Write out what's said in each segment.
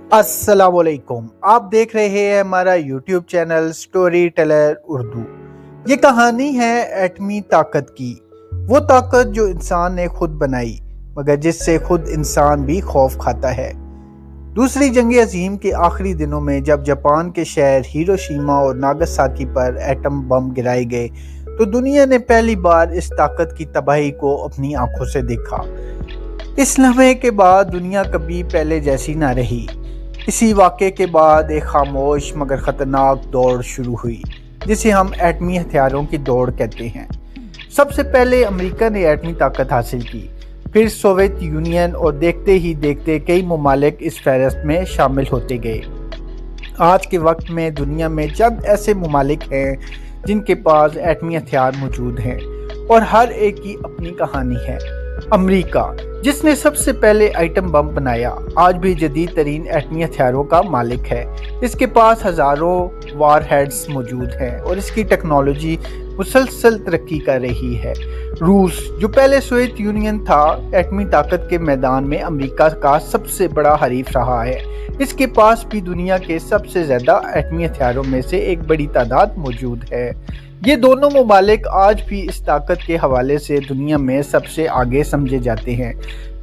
अस्सलाम वालेकुम। आप देख रहे हैं हमारा YouTube channel story teller Urdu. ये कहानी है एटमी ताकत की, वो ताकत जो इंसान ने खुद बनाई मगर जिससे खुद इंसान भी खौफ खाता है। दूसरी जंग अजीम के आखिरी दिनों में जब जापान के शहर हिरोशिमा और नागासाकी पर एटम बम गिराए गए तो दुनिया ने पहली बार इस ताकत की तबाही को अपनी आंखों से देखा। इस लम्हे के बाद दुनिया कभी पहले जैसी ना रही। इसी वाक़े के बाद एक खामोश मगर ख़तरनाक दौड़ शुरू हुई जिसे हम एटमी हथियारों की दौड़ कहते हैं। सबसे पहले अमेरिका ने एटमी ताकत हासिल की, फिर सोवियत यूनियन और देखते ही देखते कई ममालिक इस फहरिस्त में शामिल होते गए। आज के वक्त में दुनिया में चंद ऐसे ममालिक हैं जिनके पास एटमी हथियार मौजूद हैं और हर एक की अपनी कहानी है। अमेरिका, जिसने सबसे पहले आइटम बम बनाया, आज भी जदीद तरीन एटमी हथियारों का मालिक है। इसके पास हज़ारों वारहेड्स मौजूद हैं और इसकी टेक्नोलॉजी मुसलसल तरक्की कर रही है। रूस, जो पहले सोवियत यूनियन था, एटमी ताकत के मैदान में अमेरिका का सबसे बड़ा हरीफ रहा है। इसके पास भी दुनिया के सबसे ज़्यादा एटमी हथियारों में से एक बड़ी तादाद मौजूद है। ये दोनों ममालिक आज भी इस ताकत के हवाले से दुनिया में सबसे आगे समझे जाते हैं।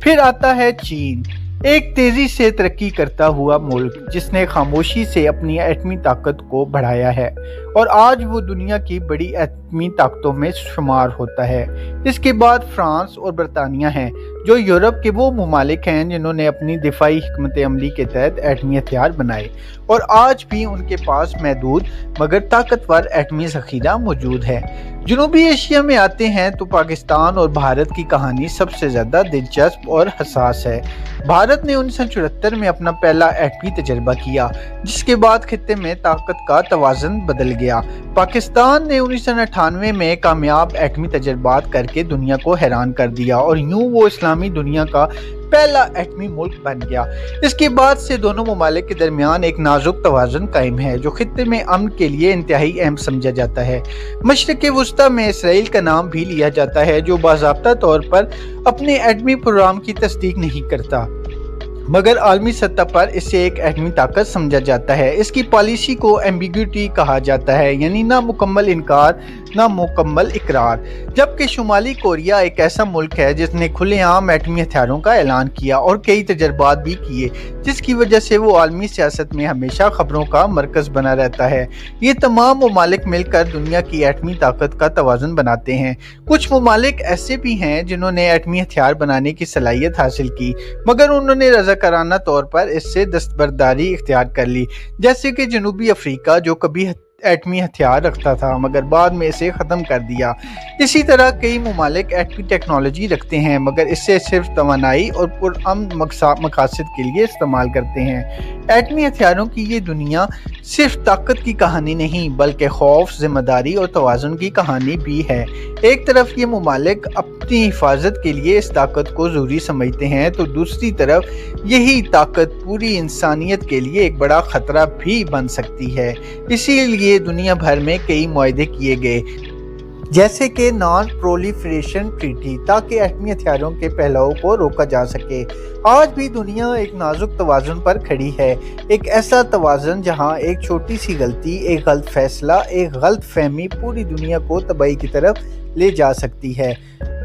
फिर आता है चीन, एक तेज़ी से तरक्की करता हुआ मुल्क जिसने खामोशी से अपनी एटमी ताकत को बढ़ाया है और आज वो दुनिया की बड़ी एटमी ताकतों में शुमार होता है। इसके बाद फ्रांस और बरतानिया हैं जो यूरोप के वो ममालिक हैं जिन्होंने अपनी दिफाई हिकमत अमली के तहत एटमी हथियार बनाए और आज भी उनके पास महदूद मगर ताकतवर एटमी ज़ख़ीरा मौजूद है। जनूबी एशिया में आते हैं तो पाकिस्तान और भारत की कहानी सबसे ज़्यादा दिलचस्प और हसास है। भारत ने 1974 में अपना पहला एटमी तजर्बा किया जिसके बाद खित्ते में ताकत का तवाज़ुन बदल गया। पाकिस्तान ने 1998 में कामयाब एटमी तजर्बात करके दुनिया को हैरान कर दिया और यूं वो इस्लामी दुनिया का पहला एटमी मुल्क बन गया। इसके बाद से दोनों ममालिक के दरमियान एक नाजुक तवाज़ुन कायम है जो खित्ते में अमन के लिए इंतहाई अहम समझा जाता है। मशरिक़ वुस्ता में इसराइल का नाम भी लिया जाता है जो बाज़ाब्ता तौर पर अपने एटमी प्रोग्राम की तस्दीक नहीं करता मगर आलमी सतह पर इसे एक एटमी ताकत समझा जाता है। इसकी पॉलिसी को एम्बिग्यूटी कहा जाता है, यानी ना मुकम्मल इनकार ना मुकम्मल इकरार। जबकि शुमाली कोरिया एक ऐसा मुल्क है जिसने खुलेआम एटमी हथियारों का ऐलान किया और कई तजर्बात भी किए जिसकी वजह से वो आलमी सियासत में हमेशा खबरों का मरकज़ बना रहता है। ये तमाम ममालिक मिलकर दुनिया की एटमी ताकत का तवाज़ुन बनाते हैं। कुछ ममालिक ऐसे भी हैं जिन्होंने एटमी हथियार बनाने की सलाहियत हासिल की मगर उन्होंने रज़ाकाराना तौर पर इससे दस्तबरदारी इख्तियार कर ली, जैसे कि जनूबी अफ्रीका जो कभी एटमी हथियार रखता था मगर बाद में इसे ख़त्म कर दिया। इसी तरह कई ममालिक एटमी टेक्नोलॉजी रखते हैं मगर इसे सिर्फ तवानाई और पुरअमन मकासद के लिए इस्तेमाल करते हैं। एटमी हथियारों की ये दुनिया सिर्फ ताकत की कहानी नहीं बल्कि खौफ, जिम्मेदारी और तवाज़ुन की कहानी भी है। एक तरफ ये ममालिक अपनी हिफाजत के लिए इस ताकत को ज़रूरी समझते हैं तो दूसरी तरफ यही ताकत पूरी इंसानियत के लिए एक बड़ा ख़तरा भी बन सकती है। इसीलिए दुनिया भर में कई मुआहदे किए गए जैसे कि नॉन प्रोलिफरेशन ट्रीटी ताकि एटमी हथियारों के फैलाव को रोका जा सके। आज भी दुनिया एक नाजुक तवाज़ुन पर खड़ी है, एक ऐसा तवाज़ुन जहां एक छोटी सी गलती, एक गलत फैसला, एक गलत फहमी पूरी दुनिया को तबाही की तरफ ले जा सकती है।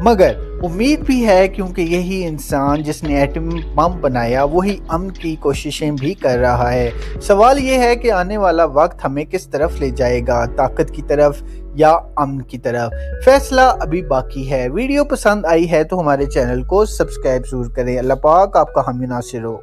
मगर उम्मीद भी है क्योंकि यही इंसान जिसने एटम बम बनाया वही अमन की कोशिशें भी कर रहा है। सवाल ये है कि आने वाला वक्त हमें किस तरफ ले जाएगा, ताकत की तरफ या अमन की तरफ। फैसला अभी बाकी है। वीडियो पसंद आई है तो हमारे चैनल को सब्सक्राइब जरूर करें। अल्लाह पाक आपका हामी नासिर हो।